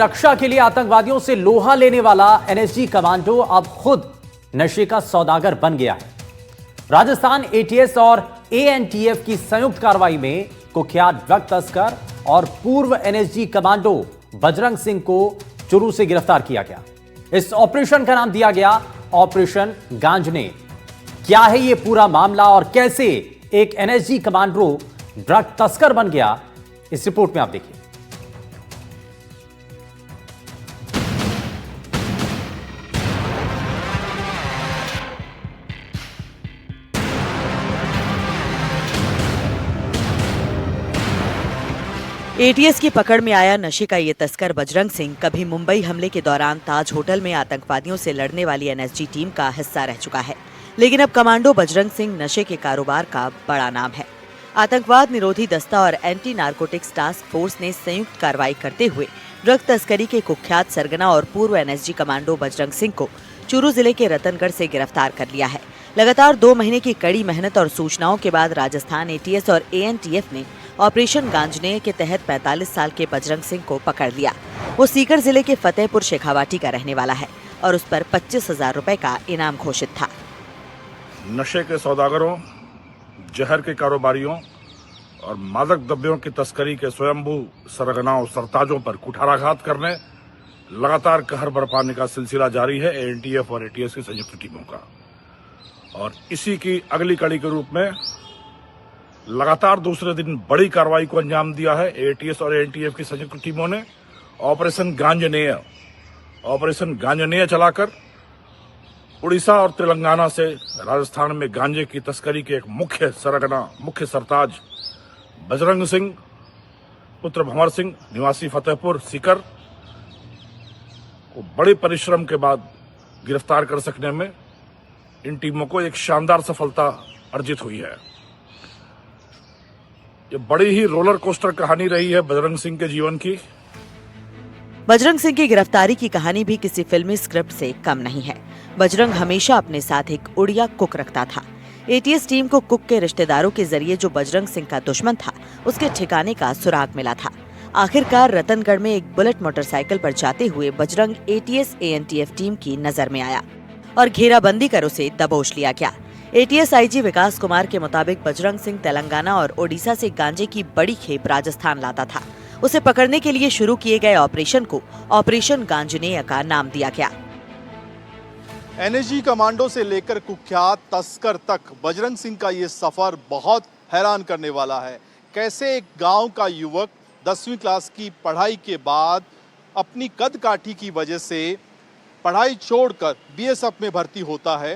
रक्षा के लिए आतंकवादियों से लोहा लेने वाला एनएसजी कमांडो अब खुद नशे का सौदागर बन गया है। राजस्थान एटीएस और एएनटीएफ की संयुक्त कार्रवाई में कुख्यात ड्रग तस्कर और पूर्व एनएसजी कमांडो बजरंग सिंह को चुरू से गिरफ्तार किया गया। इस ऑपरेशन का नाम दिया गया ऑपरेशन गांजने। क्या है यह पूरा मामला और कैसे एक एनएसजी कमांडो ड्रग तस्कर बन गया, इस रिपोर्ट में आप देखिए। एटीएस की पकड़ में आया नशे का ये तस्कर बजरंग सिंह कभी मुंबई हमले के दौरान ताज होटल में आतंकवादियों से लड़ने वाली एनएसजी टीम का हिस्सा रह चुका है, लेकिन अब कमांडो बजरंग सिंह नशे के कारोबार का बड़ा नाम है। आतंकवाद निरोधी दस्ता और एंटी नारकोटिक्स टास्क फोर्स ने संयुक्त कार्रवाई करते हुए ड्रग तस्करी के कुख्यात सरगना और पूर्व एनएसजी कमांडो बजरंग सिंह को चूरू जिले के रतनगढ़ से गिरफ्तार कर लिया है। लगातार 2 महीने की कड़ी मेहनत और सूचनाओं के बाद राजस्थान एटीएस और एएनटीएफ ने ऑपरेशन गांजने के तहत 45 साल के बजरंग सिंह को पकड़ लिया। वो सीकर जिले के फतेहपुर शेखावाटी का रहने वाला है और उस पर 25,000 रुपए का इनाम घोषित था। नशे के सौदागरों, जहर के कारोबारियों और मादक द्रव्यों की तस्करी के स्वयंभू सरगनाओं सरताजों पर कुठाराघात करने लगातार कहर बरपाने का सिलसिला जारी है एएनटीएफ और एटीएस की संयुक्त टीमों का। और इसी की अगली कड़ी के रूप में लगातार दूसरे दिन बड़ी कार्रवाई को अंजाम दिया है एटीएस और एएनटीएफ की संयुक्त टीमों ने। ऑपरेशन गांजनेय चलाकर उड़ीसा और तेलंगाना से राजस्थान में गांजे की तस्करी के एक मुख्य सरताज बजरंग सिंह पुत्र भंवर सिंह निवासी फतेहपुर सीकर को बड़े परिश्रम के बाद गिरफ्तार कर सकने में इन टीमों को एक शानदार सफलता अर्जित हुई है। ये बड़ी ही रोलर कोस्टर कहानी रही है बजरंग सिंह के जीवन की। बजरंग सिंह की गिरफ्तारी की कहानी भी किसी फिल्मी स्क्रिप्ट से कम नहीं है। बजरंग हमेशा अपने साथ एक उड़िया कुक रखता था। एटीएस टीम को कुक के रिश्तेदारों के जरिए जो बजरंग सिंह का दुश्मन था, उसके ठिकाने का सुराग मिला था। आखिरकार रतनगढ़ में एक बुलेट मोटरसाइकिल पर जाते हुए बजरंग एटीएस एएनटीएफ टीम की नजर में आया और घेराबंदी कर उसे दबोच लिया गया। एटीएस आईजी विकास कुमार के मुताबिक बजरंग सिंह तेलंगाना और ओडिशा से गांजे की बड़ी खेप राजस्थान लाता था। उसे पकड़ने के लिए शुरू किए गए ऑपरेशन को ऑपरेशन गांजनेय का नाम दिया गया। एनएसजी कमांडो से लेकर कुख्यात तस्कर तक बजरंग सिंह का ये सफर बहुत हैरान करने वाला है। कैसे एक गांव का युवक 10वीं क्लास की पढ़ाई के बाद अपनी कदकाठी की वजह से पढ़ाई छोड़कर बीएसएफ में भर्ती होता है।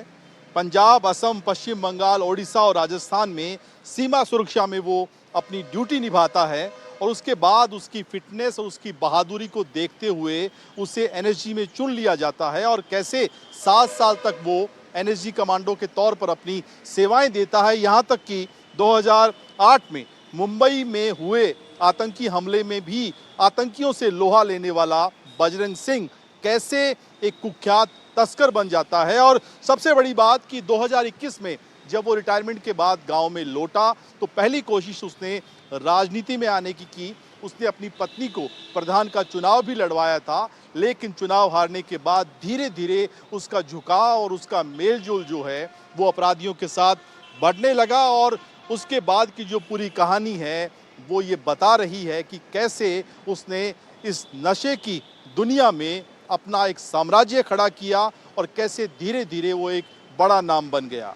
पंजाब, असम, पश्चिम बंगाल, ओडिशा और राजस्थान में सीमा सुरक्षा में वो अपनी ड्यूटी निभाता है और उसके बाद उसकी फिटनेस और उसकी बहादुरी को देखते हुए उसे एनएसजी में चुन लिया जाता है और कैसे 7 साल तक वो एनएसजी कमांडो के तौर पर अपनी सेवाएं देता है। यहाँ तक कि 2008 में मुंबई में हुए आतंकी हमले में भी आतंकियों से लोहा लेने वाला बजरंग सिंह कैसे एक कुख्यात तस्कर बन जाता है। और सबसे बड़ी बात कि 2021 में जब वो रिटायरमेंट के बाद गांव में लौटा तो पहली कोशिश उसने राजनीति में आने की। उसने अपनी पत्नी को प्रधान का चुनाव भी लड़वाया था, लेकिन चुनाव हारने के बाद धीरे धीरे उसका झुकाव और उसका मेलजोल जो है वो अपराधियों के साथ बढ़ने लगा। और उसके बाद की जो पूरी कहानी है वो ये बता रही है कि कैसे उसने इस नशे की दुनिया में अपना एक साम्राज्य खड़ा किया और कैसे धीरे धीरे वो एक बड़ा नाम बन गया।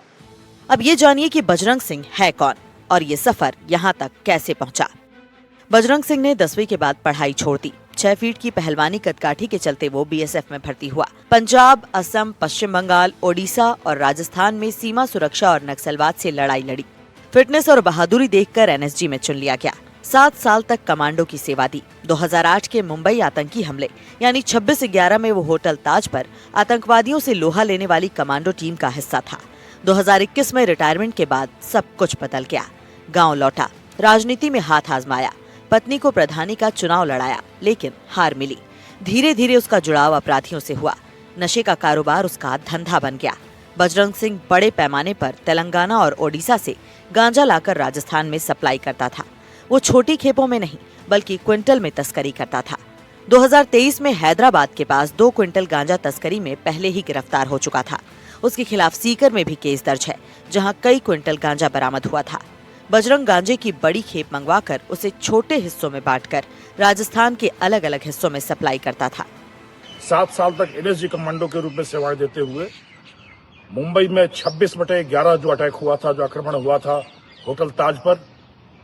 अब ये जानिए कि बजरंग सिंह है कौन और ये सफर यहाँ तक कैसे पहुँचा। बजरंग सिंह ने 10वीं के बाद पढ़ाई छोड़ दी। 6 फीट की पहलवानी कदकाठी के चलते वो बीएसएफ में भर्ती हुआ। पंजाब, असम, पश्चिम बंगाल, ओडिशा और राजस्थान में सीमा सुरक्षा और नक्सलवाद से लड़ाई लड़ी। फिटनेस और बहादुरी देखकर एनएसजी में चुन लिया गया। 7 साल तक कमांडो की सेवा दी। 2008 के मुंबई आतंकी हमले यानी 26/11 में वो होटल ताज पर आतंकवादियों से लोहा लेने वाली कमांडो टीम का हिस्सा था। 2021 में रिटायरमेंट के बाद सब कुछ बदल गया। गांव लौटा, राजनीति में हाथ आजमाया, पत्नी को प्रधानी का चुनाव लड़ाया, लेकिन हार मिली। धीरे धीरे उसका जुड़ाव अपराधियों से हुआ। नशे का कारोबार उसका धंधा बन गया। बजरंग सिंह बड़े पैमाने पर तेलंगाना और ओडिशा से गांजा लाकर राजस्थान में सप्लाई करता था। वो छोटी खेपों में नहीं बल्कि क्विंटल में तस्करी करता था। 2023 में हैदराबाद के पास 2 क्विंटल गांजा तस्करी में पहले ही गिरफ्तार हो चुका था। उसके खिलाफ सीकर में भी केस दर्ज है, जहां कई क्विंटल गांजा बरामद हुआ था। बजरंग गांजे की बड़ी खेप मंगवाकर उसे छोटे हिस्सों में बांटकर राजस्थान के अलग अलग हिस्सों में सप्लाई करता था। 7 साल तक एनएसजी कमांडो के रूप में सेवाएं देते हुए मुंबई में 26/11 जो अटैक हुआ था, जो आक्रमण हुआ था होटल ताज पर,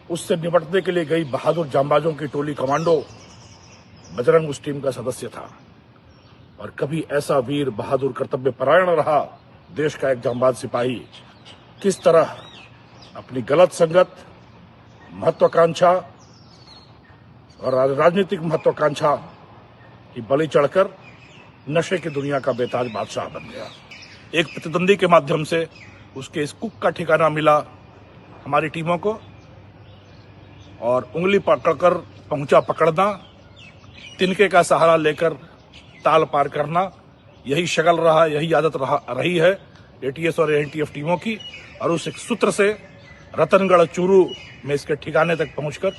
उससे निपटने के लिए गई बहादुर जांबाजों की टोली कमांडो बजरंग उस टीम का सदस्य था। और कभी ऐसा वीर बहादुर कर्तव्य परायण रहा देश का एक जांबाज सिपाही किस तरह अपनी गलत संगत, महत्वाकांक्षा और राजनीतिक महत्वाकांक्षा की बलि चढ़कर नशे की दुनिया का बेताज बादशाह बन गया। एक प्रतिद्वंदी के माध्यम से उसके इस कुक का ठिकाना मिला हमारी टीमों को, और उंगली पकड़कर पहुंचा पकड़ना, तिनके का सहारा लेकर ताल पार करना, यही शक्ल रहा, यही आदत रही है एटीएस और एएनटीएफ टीमों की। और उस एक सूत्र से रतनगढ़ चूरू में इसके ठिकाने तक पहुंचकर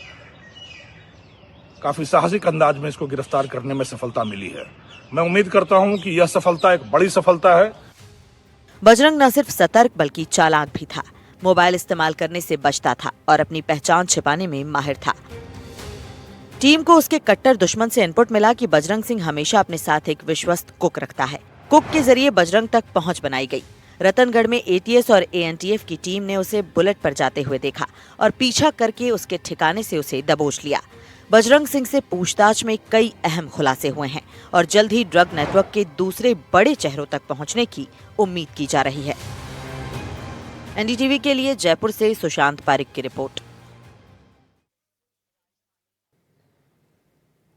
काफी साहसिक अंदाज में इसको गिरफ्तार करने में सफलता मिली है। मैं उम्मीद करता हूं कि यह सफलता एक बड़ी सफलता है। बजरंग न सिर्फ सतर्क बल्कि चालाक भी था। मोबाइल इस्तेमाल करने से बचता था और अपनी पहचान छिपाने में माहिर था। टीम को उसके कट्टर दुश्मन से इनपुट मिला कि बजरंग सिंह हमेशा अपने साथ एक विश्वस्त कुक रखता है। कुक के जरिए बजरंग तक पहुंच बनाई गई। रतनगढ़ में एटीएस और एएनटीएफ की टीम ने उसे बुलेट पर जाते हुए देखा और पीछा करके उसके ठिकाने से उसे दबोच लिया। बजरंग सिंह से पूछताछ में कई अहम खुलासे हुए हैं और जल्द ही ड्रग नेटवर्क के दूसरे बड़े चेहरों तक पहुंचने की उम्मीद की जा रही है। एनडीटीवी के लिए जयपुर से सुशांत पारिक की रिपोर्ट।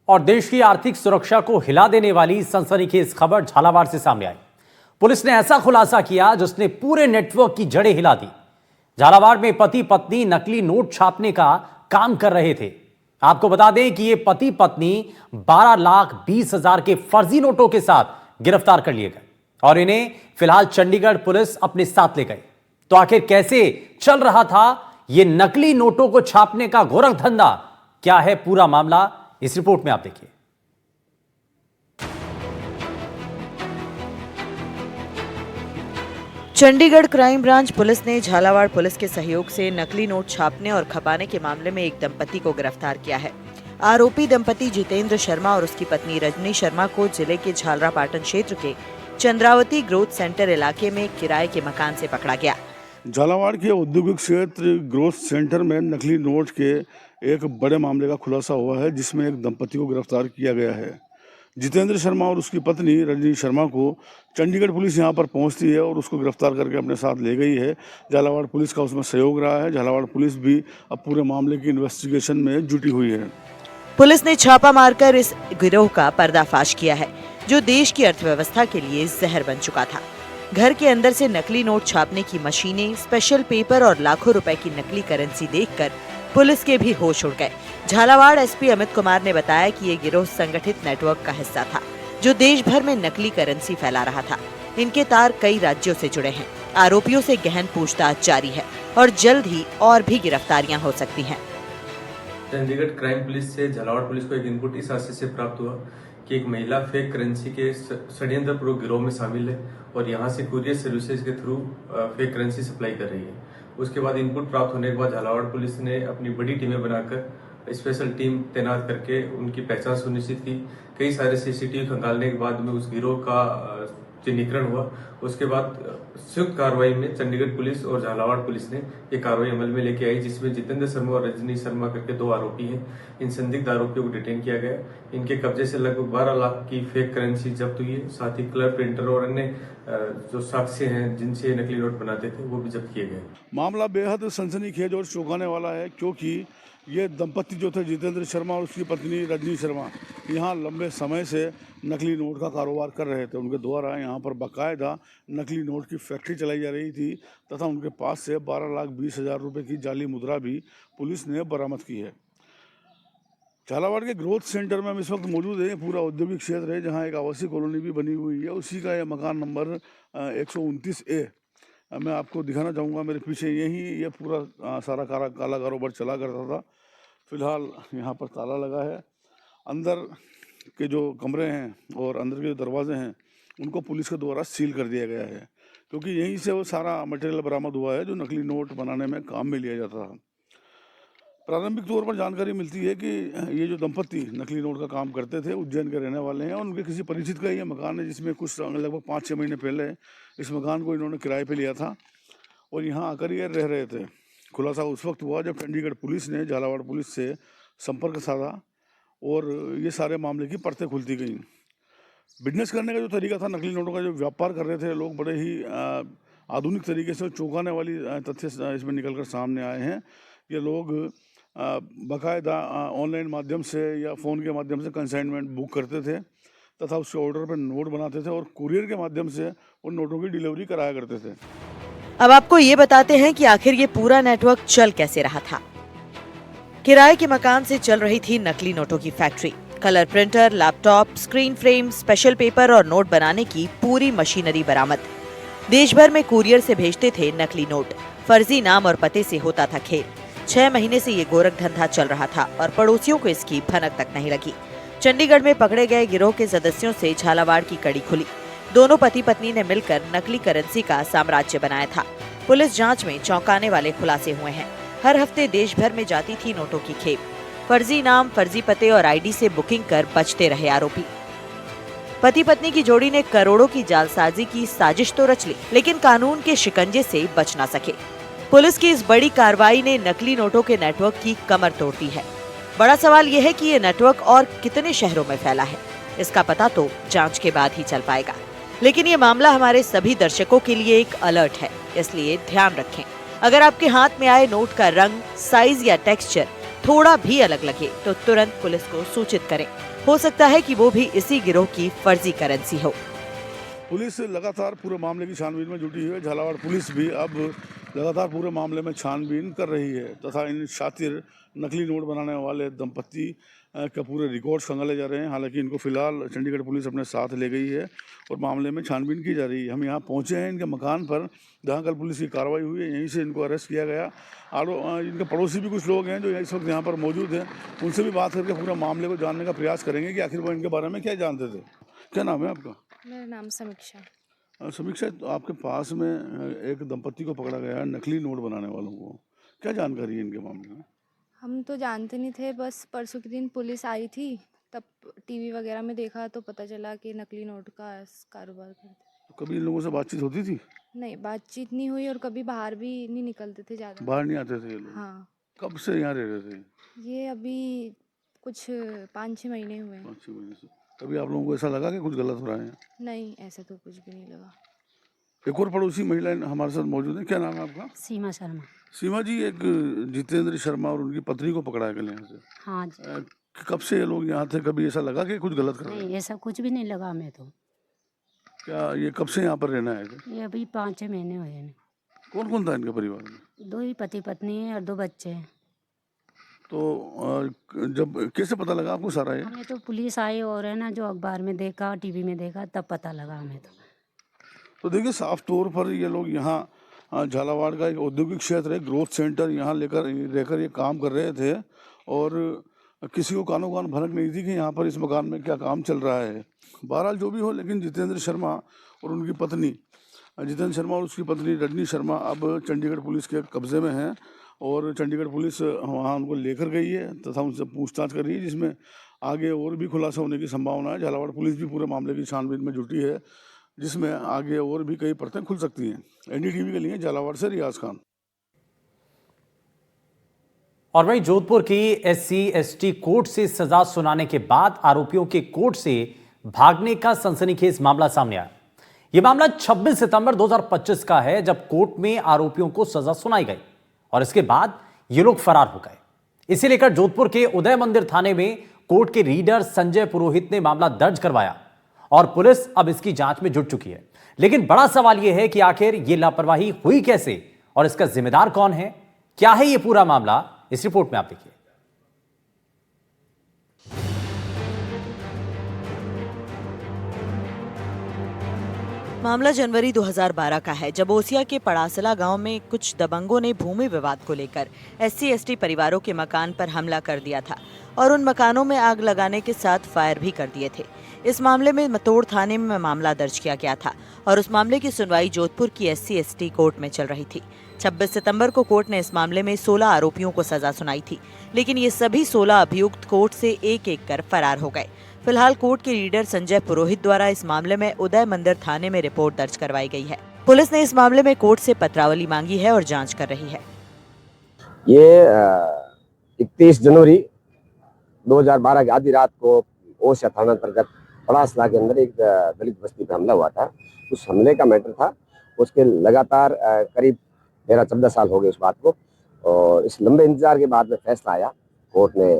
और देश की आर्थिक सुरक्षा को हिला देने वाली सनसनीखेज खबर झालावाड़ से सामने आई। पुलिस ने ऐसा खुलासा किया जिसने पूरे नेटवर्क की जड़ें हिला दी। झालावाड़ में पति पत्नी नकली नोट छापने का काम कर रहे थे। आपको बता दें कि ये पति पत्नी 12,20,000 के फर्जी नोटों के साथ गिरफ्तार कर लिए गए और इन्हें फिलहाल चंडीगढ़ पुलिस अपने साथ ले गई। तो आखिर कैसे चल रहा था ये नकली नोटों को छापने का गोरख धंधा? क्या है पूरा मामला, इस रिपोर्ट में आप देखिए। चंडीगढ़ क्राइम ब्रांच पुलिस ने झालावाड़ पुलिस के सहयोग से नकली नोट छापने और खपाने के मामले में एक दंपति को गिरफ्तार किया है। आरोपी दंपति जितेंद्र शर्मा और उसकी पत्नी रजनी शर्मा को जिले के झालरापाटन क्षेत्र के चंद्रावती ग्रोथ सेंटर इलाके में किराए के मकान से पकड़ा गया। झालावाड़ के औद्योगिक क्षेत्र ग्रोथ सेंटर में नकली नोट के एक बड़े मामले का खुलासा हुआ है, जिसमें एक दंपति को गिरफ्तार किया गया है। जितेंद्र शर्मा और उसकी पत्नी रजनी शर्मा को चंडीगढ़ पुलिस यहां पर पहुंचती है और उसको गिरफ्तार करके अपने साथ ले गई है। झालावाड़ पुलिस का उसमें सहयोग रहा है। झालावाड़ पुलिस भी अब पूरे मामले की इन्वेस्टिगेशन में जुटी हुई है। पुलिस ने छापा मारकर इस गिरोह का पर्दाफाश किया है, जो देश की अर्थव्यवस्था के लिए जहर बन चुका था। घर के अंदर से नकली नोट छापने की मशीनें, स्पेशल पेपर और लाखों रुपए की नकली करेंसी देखकर पुलिस के भी होश उड़ गए। झालावाड़ एसपी अमित कुमार ने बताया कि ये गिरोह संगठित नेटवर्क का हिस्सा था, जो देश भर में नकली करेंसी फैला रहा था। इनके तार कई राज्यों से जुड़े हैं। आरोपियों से गहन पूछताछ जारी है और जल्द ही और भी गिरफ्तारियां हो सकती हैं। चंडीगढ़ क्राइम पुलिस से झालावाड़ पुलिस को एक इनपुट इस आशय से प्राप्त हुआ कि एक महिला फेक करेंसी के षड्यंत्रपूर्ण गिरोह में शामिल है और यहां से कुरियर सर्विसेज के थ्रू फेक करेंसी सप्लाई कर रही है। उसके बाद इनपुट प्राप्त होने के बाद झालावाड़ पुलिस ने अपनी बड़ी टीमें बनाकर स्पेशल टीम तैनात करके उनकी पहचान सुनिश्चित की। कई सारे सीसीटीवी खंगालने के बाद में उस गिरोह का चिन्हीकरण हुआ। उसके बाद संयुक्त कार्रवाई में चंडीगढ़ पुलिस और झालावाड़ पुलिस ने ये कार्रवाई अमल में लेके आई, जिसमें जितेंद्र शर्मा और रजनी शर्मा करके 2 आरोपी हैं। इन संदिग्ध आरोपियों को डिटेन किया गया। इनके कब्जे से लगभग 12 लाख की फेक करेंसी जब्त हुई है। साथ ही कलर प्रिंटर और अन्य जो साक्ष्य हैं जिनसे नकली नोट बनाते थे वो भी जब्त किए गए। मामला बेहद सनसनीखेज और चौंकाने वाला है, क्योंकि ये दंपति जो थे जितेंद्र शर्मा और उसकी पत्नी रजनी शर्मा यहाँ लंबे समय से नकली नोट का कारोबार कर रहे थे। उनके द्वारा यहाँ पर बाकायदा नकली नोट की फैक्ट्री चलाई जा रही थी तथा उनके पास से 12,20,000 रुपये की जाली मुद्रा भी पुलिस ने बरामद की है। झालावाड़ के ग्रोथ सेंटर में हम इस वक्त मौजूद है। पूरा औद्योगिक क्षेत्र है जहाँ एक आवासीय कॉलोनी भी बनी हुई है। उसी का यह मकान नंबर 129A मैं आपको दिखाना चाहूँगा। मेरे पीछे यही ये पूरा सारा काला कारोबार चला करता था। फिलहाल यहाँ पर ताला लगा है। अंदर के जो कमरे हैं और अंदर के जो दरवाजे हैं उनको पुलिस के द्वारा सील कर दिया गया है, क्योंकि यहीं से वो सारा मटेरियल बरामद हुआ है जो नकली नोट बनाने में काम में लिया जाता था। प्रारंभिक तौर पर जानकारी मिलती है कि ये जो दंपत्ति नकली नोट का काम करते थे उज्जैन के रहने वाले हैं और उनके किसी परिचित का ये मकान है, जिसमें कुछ लगभग 5-6 महीने पहले इस मकान को इन्होंने किराए पे लिया था और यहाँ आकर ये रह रहे थे। खुलासा उस वक्त हुआ जब चंडीगढ़ पुलिस ने झालावाड़ पुलिस से संपर्क साधा और ये सारे मामले की परतें खुलती गईं। बिजनेस करने का जो तरीका था, नकली नोटों का जो व्यापार कर रहे थे लोग, बड़े ही आधुनिक तरीके से चौंकाने वाली तथ्य इसमें निकलकर सामने आए हैं। ये लोग बाकायदा ऑनलाइन माध्यम से या फ़ोन के माध्यम से कंसाइनमेंट बुक करते थे तथा उसके ऑर्डर पर नोट बनाते थे और कुरियर के माध्यम से उन नोटों की डिलीवरी कराया करते थे। अब आपको ये बताते हैं कि आखिर ये पूरा नेटवर्क चल कैसे रहा था। किराए के मकान से चल रही थी नकली नोटों की factory. Colour printer, laptop, screen frame, special paper और नोट बनाने की पूरी मशीनरी बरामद। देश भर में कुरियर से भेजते थे नकली नोट। फर्जी नाम और पते से होता था खेल। 6 महीने से ये गोरख धंधा चल रहा था और पड़ोसियों को इसकी भनक तक नहीं लगी। चंडीगढ़ में पकड़े गए गिरोह के सदस्यों से झालावाड़ की कड़ी खुली। दोनों पति पत्नी ने मिलकर नकली करेंसी का साम्राज्य बनाया था। पुलिस जांच में चौंकाने वाले खुलासे हुए हैं। हर हफ्ते देश भर में जाती थी नोटों की खेप। फर्जी नाम, फर्जी पते और आईडी से बुकिंग कर बचते रहे आरोपी। पति पत्नी की जोड़ी ने करोड़ों की जालसाजी की साजिश तो रच ली, लेकिन कानून के शिकंजे से बच ना सके। पुलिस की इस बड़ी कार्रवाई ने नकली नोटों के नेटवर्क की कमर तोड़ दी है। बड़ा सवाल यह है कि ये नेटवर्क और कितने शहरों में फैला है। इसका पता तो जांच के बाद ही चल पाएगा। लेकिन ये मामला हमारे सभी दर्शकों के लिए एक अलर्ट है, इसलिए ध्यान रखें। अगर आपके हाथ में आए नोट का रंग, साइज या टेक्सचर थोड़ा भी अलग लगे तो तुरंत पुलिस को सूचित करें। हो सकता है कि वो भी इसी गिरोह की फर्जी करेंसी हो। पुलिस लगातार पूरे मामले की छानबीन में जुटी हुई है। झालावाड़ पुलिस भी अब लगातार पूरे मामले में छानबीन कर रही है तथा इन शातिर नकली नोट बनाने वाले दंपत्ति का पूरे रिकॉर्ड्स खंगाले जा रहे हैं। हालांकि इनको फिलहाल चंडीगढ़ पुलिस अपने साथ ले गई है और मामले में छानबीन की जा रही है। हम यहाँ पहुँचे हैं इनके मकान पर जहाँ कल पुलिस की कार्रवाई हुई है। यहीं से इनको अरेस्ट किया गया। इनके पड़ोसी भी कुछ लोग हैं जो इस वक्त यहाँ पर मौजूद हैं। उनसे भी बात करके पूरे मामले को जानने का प्रयास करेंगे कि आखिर वो इनके बारे में क्या जानते थे। क्या नाम है आपका? मेरा नाम समीक्षा। समीक्षा, तो आपके पास में एक दंपत्ति को पकड़ा गया है नकली नोट बनाने वालों को, क्या जानकारी है इनके मामले में? हम तो जानते नहीं थे, बस परसों के दिन पुलिस आई थी, तब टीवी वगैरह में देखा तो पता चला कि नकली नोट का कारोबार करते। तो कभी इन लोगों से बातचीत होती थी? नहीं, बातचीत नहीं हुई और कभी बाहर भी नहीं निकलते थे ज़्यादा। बाहर नहीं आते थे ये लोग? हाँ। कब से यहाँ रह रहे थे? ये अभी कुछ 5-6 महीने हुए हैं। 5-6 महीने से। कभी आप लोगों को ऐसा लगा कि कुछ गलत हो रहा है? नहीं, ऐसा तो कुछ भी नहीं लगा। एक और पड़ोसी महिला हमारे साथ मौजूद है। क्या नाम है आपका? सीमा शर्मा। सीमा जी, एक जितेंद्र शर्मा और उनकी पत्नी को पकड़ा है कल यहाँ से। हाँ जी। कब से ये लोग यहाँ थे? कभी ऐसा लगा कि कुछ गलत कर रहे हैं? नहीं, ऐसा कुछ भी नहीं लगा हमें तो। क्या ये कब से यहाँ पर रहना है? ये अभी 5-6 महीने हुए हैं। कौन कौन था इनके परिवार में? 2 ही पति पत्नी हैं और 2 बच्चे हैं। तो जब कैसे पता लगा आपको सारा ये? हमें तो पुलिस आई और है ना, जो अखबार में देखा, टीवी में देखा, तब पता लगा हमें तो। देखिए, साफ तौर पर ये लोग यहाँ झालावाड़ का एक औद्योगिक क्षेत्र है, ग्रोथ सेंटर, यहाँ रहकर ये काम कर रहे थे और किसी को कानो कान भनक नहीं थी कि यहाँ पर इस मकान में क्या काम चल रहा है। बहरहाल जो भी हो, लेकिन जितेंद्र शर्मा और उनकी पत्नी उसकी पत्नी रजनी शर्मा अब चंडीगढ़ पुलिस के कब्जे में हैं और चंडीगढ़ पुलिस वहाँ उनको लेकर गई है तथा उनसे पूछताछ कर रही है, जिसमें आगे और भी खुलासा होने की संभावना है। झालावाड़ पुलिस भी पूरे मामले की छानबीन में जुटी है, जिसमें आगे और भी कई परतें खुल सकती हैं। एनडीटीवी के लिए झालावाड़ से रियाज खान। और वहीं जोधपुर की SC/ST कोर्ट से सजा सुनाने के बाद आरोपियों के कोर्ट से भागने का सनसनीखेज मामला सामने आया। यह मामला 26 सितंबर 2025 का है, जब कोर्ट में आरोपियों को सजा सुनाई गई और इसके बाद ये लोग फरार हो गए। इसे लेकर जोधपुर के उदय मंदिर थाने में कोर्ट के रीडर संजय पुरोहित ने मामला दर्ज करवाया और पुलिस अब इसकी जांच में जुट चुकी है। लेकिन बड़ा सवाल यह है कि आखिर ये लापरवाही हुई कैसे और इसका जिम्मेदार कौन है? क्या है ये पूरा मामला? इस रिपोर्ट में आप देखिए। मामला जनवरी 2012 का है, जब ओसिया के पड़ासला गांव में कुछ दबंगों ने भूमि विवाद को लेकर SC/ST परिवारों के मकान पर हमला कर दिया था और उन मकानों में आग लगाने के साथ फायर भी कर दिए थे। इस मामले में मतोड़ थाने में मामला दर्ज किया गया था और उस मामले की सुनवाई जोधपुर की SC/ST कोर्ट में चल रही थी। 26 सितंबर को कोर्ट ने इस मामले में 16 आरोपियों को सजा सुनाई थी, लेकिन ये सभी 16 अभियुक्त कोर्ट से एक-एक कर फरार हो गए। फिलहाल कोर्ट के रीडर संजय पुरोहित द्वारा इस मामले में उदय मंदिर थाने में रिपोर्ट दर्ज करवाई गई है। पुलिस ने इस मामले में कोर्ट से पत्रावली मांगी है और जांच कर रही है। ये 31 जनवरी 2012 की आधी रात को ओसिया थाना अंतर्गत पड़ासला के अंदर एक दलित बस्ती पर हमला हुआ था। उस हमले का मैटर था, उसके लगातार करीब 13-14 साल हो गए उस बात को, और इस लंबे इंतजार के बाद में फैसला आया। कोर्ट ने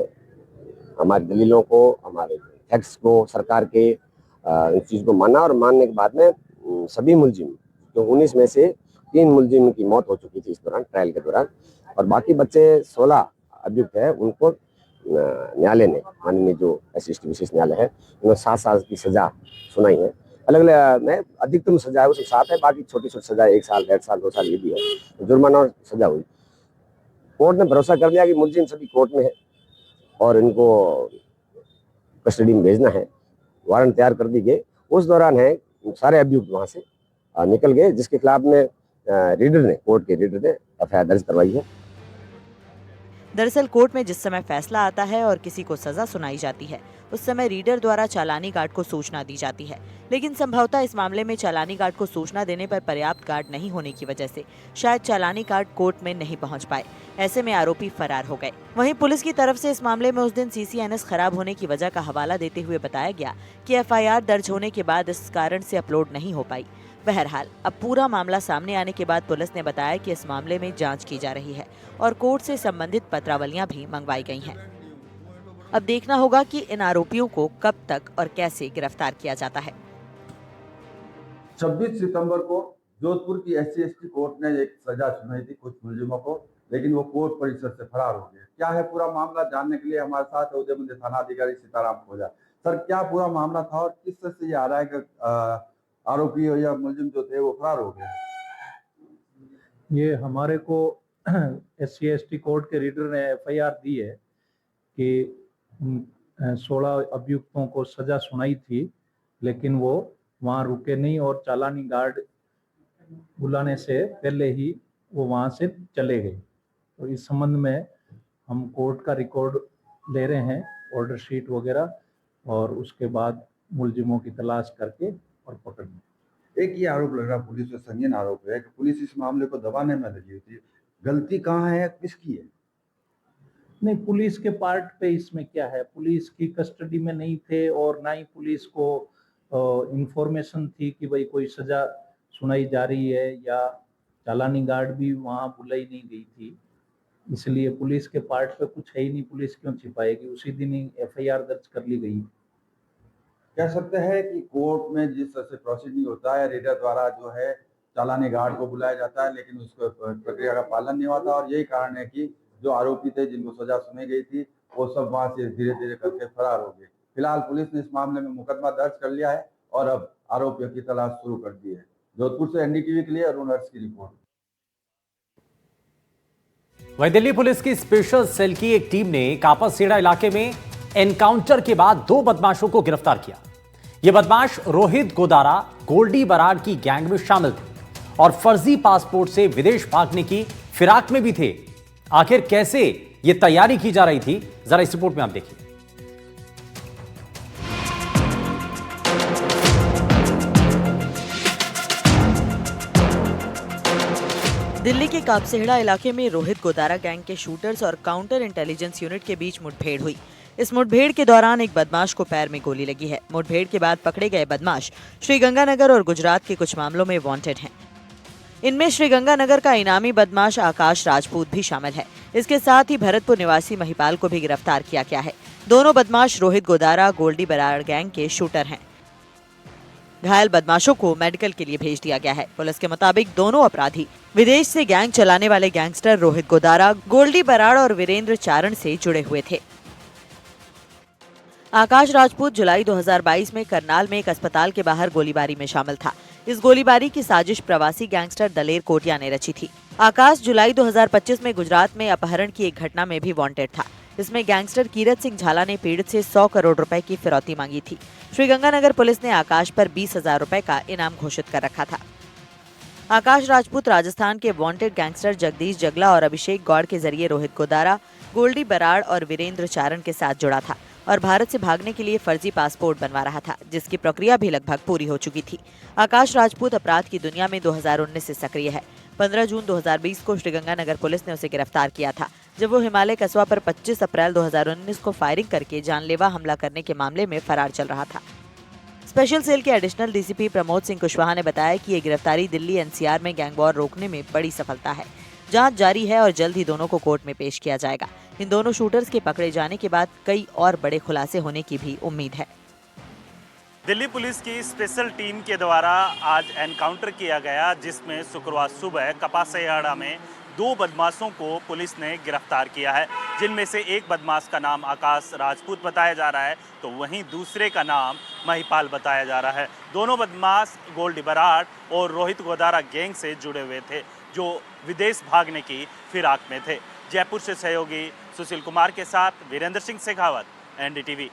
हमारी दलीलों को, हमारे फैक्ट्स को, सरकार के इस चीज़ को माना, और मानने के बाद में सभी मुलजिम, तो 19 में से 3 मुलजिम की मौत हो चुकी थी इस दौरान, ट्रायल के दौरान, और बाकी बच्चे 16 अभियुक्त है, उनको न्यायालय ने, माननीय जो SC/ST विशेष न्यायालय है, उन्होंने 7 साल की सजा सुनाई है। अलग अलग में अधिकतम सजा है वो 7 है, बाकी छोटी छोटी सजा 1 साल, 1.5 साल, 2 साल ये भी है, जुर्माना और सजा हुई। कोर्ट ने भरोसा कर दिया कि मुलजिम सभी कोर्ट में है और इनको कस्टडी में भेजना है। वारंट तैयार कर दी गई। उस दौरान है सारे अभियुक्त वहाँ से निकल गए, जिसके खिलाफ में कोर्ट के रीडर ने FIR दर्ज करवाई है। दरअसल कोर्ट में जिस समय फैसला आता है और किसी को सजा सुनाई जाती है, उस समय रीडर द्वारा चालानी गार्ड को सूचना दी जाती है, लेकिन संभवतः इस मामले में चालानी गार्ड को सूचना देने पर पर्याप्त गार्ड नहीं होने की वजह से शायद चालानी गार्ड कोर्ट में नहीं पहुंच पाए। ऐसे में आरोपी फरार हो गए। वहीं पुलिस की तरफ से इस मामले में उस दिन CCNS खराब होने की वजह का हवाला देते हुए बताया गया कि FIR दर्ज होने के बाद इस कारण से अपलोड नहीं हो पाई। बहरहाल अब पूरा मामला सामने आने के बाद पुलिस ने बताया कि इस मामले में जांच की जा रही है और कोर्ट से संबंधित पत्रावलियां भी मंगवाई गई हैं। अब देखना होगा कि इन आरोपियों को कब तक और कैसे गिरफ्तार किया जाता है। 26 सितंबर को जोधपुर की SC/ST कोर्ट ने एक सजा सुनाई थी कुछ मुलजिमों को, लेकिन वो कोर्ट परिसर से फरार हो गए। क्या है पूरा मामला, जानने के लिए हमारे साथ उदय मंदिर थाना अधिकारी सीताराम खोजा। सर, क्या पूरा मामला था और किस तरह से ये आ रहा है कि आरोपी या मुलजिम जो थे वो फरार हो गए? ये हमारे को SC/ST कोर्ट के रीडर ने FIR दी है कि 16 अभियुक्तों को सजा सुनाई थी, लेकिन वो वहाँ रुके नहीं और चालानी गार्ड बुलाने से पहले ही वो वहाँ से चले गए। तो इस संबंध में हम कोर्ट का रिकॉर्ड ले रहे हैं, ऑर्डर शीट वगैरह, और उसके बाद मुलजिमों की तलाश करके और पकड़ने। एक ये आरोप लग रहा पुलिस पे, संगीन आरोप है कि पुलिस इस मामले को दबाने में लगी हुई थी। गलती कहाँ है, किसकी है? नहीं, पुलिस के पार्ट पे इसमें क्या है, पुलिस की कस्टडी में नहीं थे और ना ही पुलिस को इंफॉर्मेशन थी कि भाई कोई सजा सुनाई जा रही है, या चालानी गार्ड भी वहाँ बुलाई नहीं गई थी, इसलिए पुलिस के पार्ट पे कुछ है ही नहीं। पुलिस क्यों छिपाएगी, उसी दिन ही FIR दर्ज कर ली गई। कह सकते हैं कि कोर्ट में जिस तरह से प्रोसीडिंग होता है, रीडर द्वारा जो है चालानी गार्ड को बुलाया जाता है, लेकिन उसको प्रक्रिया का पालन नहीं होता, और यही कारण है कि जो आरोपी थे जिनको सजा सुनाई गई थी वो सब वहां से धीरे धीरे करके फरार हो गए। फिलहाल पुलिस ने इस मामले में मुकदमा दर्ज कर लिया है और अब आरोपियों की तलाश शुरू कर दी है। जोधपुर से NDTV के लिए अरुण हर्ष की रिपोर्ट। वहीं दिल्ली पुलिस की स्पेशल सेल की एक टीम ने कापासेड़ा इलाके में एनकाउंटर के बाद 2 बदमाशों को गिरफ्तार किया। ये बदमाश रोहित गोदारा गोल्डी बराड़ की गैंग में शामिल थे और फर्जी पासपोर्ट से विदेश भागने की फिराक में भी थे। आखिर कैसे ये तैयारी की जा रही थी, जरा इस रिपोर्ट में आप देखिए। दिल्ली के कापसेड़ा इलाके में रोहित गोदारा गैंग के शूटर्स और काउंटर इंटेलिजेंस यूनिट के बीच मुठभेड़ हुई। इस मुठभेड़ के दौरान एक बदमाश को पैर में गोली लगी है। मुठभेड़ के बाद पकड़े गए बदमाश श्रीगंगानगर और गुजरात के कुछ मामलों में वांटेड हैं। इनमें श्रीगंगानगर का इनामी बदमाश आकाश राजपूत भी शामिल है। इसके साथ ही भरतपुर निवासी महिपाल को भी गिरफ्तार किया गया है। दोनों बदमाश रोहित गोदारा गोल्डी बराड़ गैंग के शूटर हैं। घायल बदमाशों को मेडिकल के लिए भेज दिया गया है। पुलिस के मुताबिक दोनों अपराधी विदेश से गैंग चलाने वाले गैंगस्टर रोहित गोदारा, गोल्डी बराड़ और वीरेंद्र चारण से जुड़े हुए थे। आकाश राजपूत जुलाई 2022 में करनाल में एक अस्पताल के बाहर गोलीबारी में शामिल था। इस गोलीबारी की साजिश प्रवासी गैंगस्टर दलेर कोटिया ने रची थी। आकाश जुलाई 2025 में गुजरात में अपहरण की एक घटना में भी वांटेड था। इसमें गैंगस्टर कीरत सिंह झाला ने पीड़ित से 100 करोड़ रुपए की फिरौती मांगी थी। श्रीगंगानगर पुलिस ने आकाश पर 20,000 रुपए का इनाम घोषित कर रखा था। आकाश राजपूत राजस्थान के वांटेड गैंगस्टर जगदीश जगला और अभिषेक गौड़ के जरिए रोहित गोदारा, गोल्डी बराड़ और वीरेंद्र चारण के साथ जुड़ा था और भारत से भागने के लिए फर्जी पासपोर्ट बनवा रहा था, जिसकी प्रक्रिया भी लगभग पूरी हो चुकी थी। आकाश राजपूत अपराध की दुनिया में 2019 से सक्रिय है। 15 जून 2020 को श्रीगंगानगर पुलिस ने उसे गिरफ्तार किया था, जब वो हिमालय कस्बा पर 25 अप्रैल 2019 को फायरिंग करके जानलेवा हमला करने के मामले में फरार चल रहा था। स्पेशल सेल के एडिशनल डीसीपी प्रमोद सिंह कुशवाहा ने बताया कि ये गिरफ्तारी दिल्ली एनसीआर में गैंग वॉर रोकने में बड़ी सफलता है। जांच जारी है और जल्द ही दोनों को कोर्ट में पेश किया जाएगा। इन दोनों शूटर्स के पकड़े जाने के बाद कई और बड़े खुलासे होने की भी उम्मीद है। दिल्ली पुलिस की स्पेशल टीम के द्वारा आज एनकाउंटर किया गया, जिसमें शुक्रवार सुबह कपासयाड़ा में 2 बदमाशों को पुलिस ने गिरफ्तार किया है, जिनमें से एक बदमाश का नाम आकाश राजपूत बताया जा रहा है तो वहीं दूसरे का नाम महिपाल बताया जा रहा है। दोनों बदमाश गोल्डी बराड़ और रोहित गोदारा गैंग से जुड़े हुए थे, जो विदेश भागने की फिराक में थे। जयपुर से सहयोगी सुशील कुमार के साथ वीरेंद्र सिंह शेखावत, एनडीटीवी।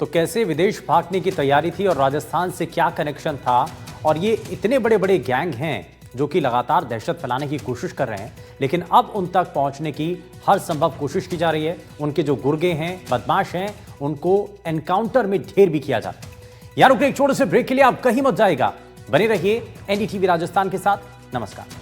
तो कैसे विदेश भागने की तैयारी थी और राजस्थान से क्या कनेक्शन था, और ये इतने बड़े बड़े गैंग हैं जो कि लगातार दहशत फैलाने की कोशिश कर रहे हैं, लेकिन अब उन तक पहुंचने की हर संभव कोशिश की जा रही है। उनके जो गुर्गे हैं, बदमाश हैं, उनको एनकाउंटर में ढेर भी किया जाता है। यार रुकिए एक छोटे से ब्रेक के लिए, आप कहीं मत जाएगा, बने रहिए एनडीटीवी राजस्थान के साथ। नमस्कार।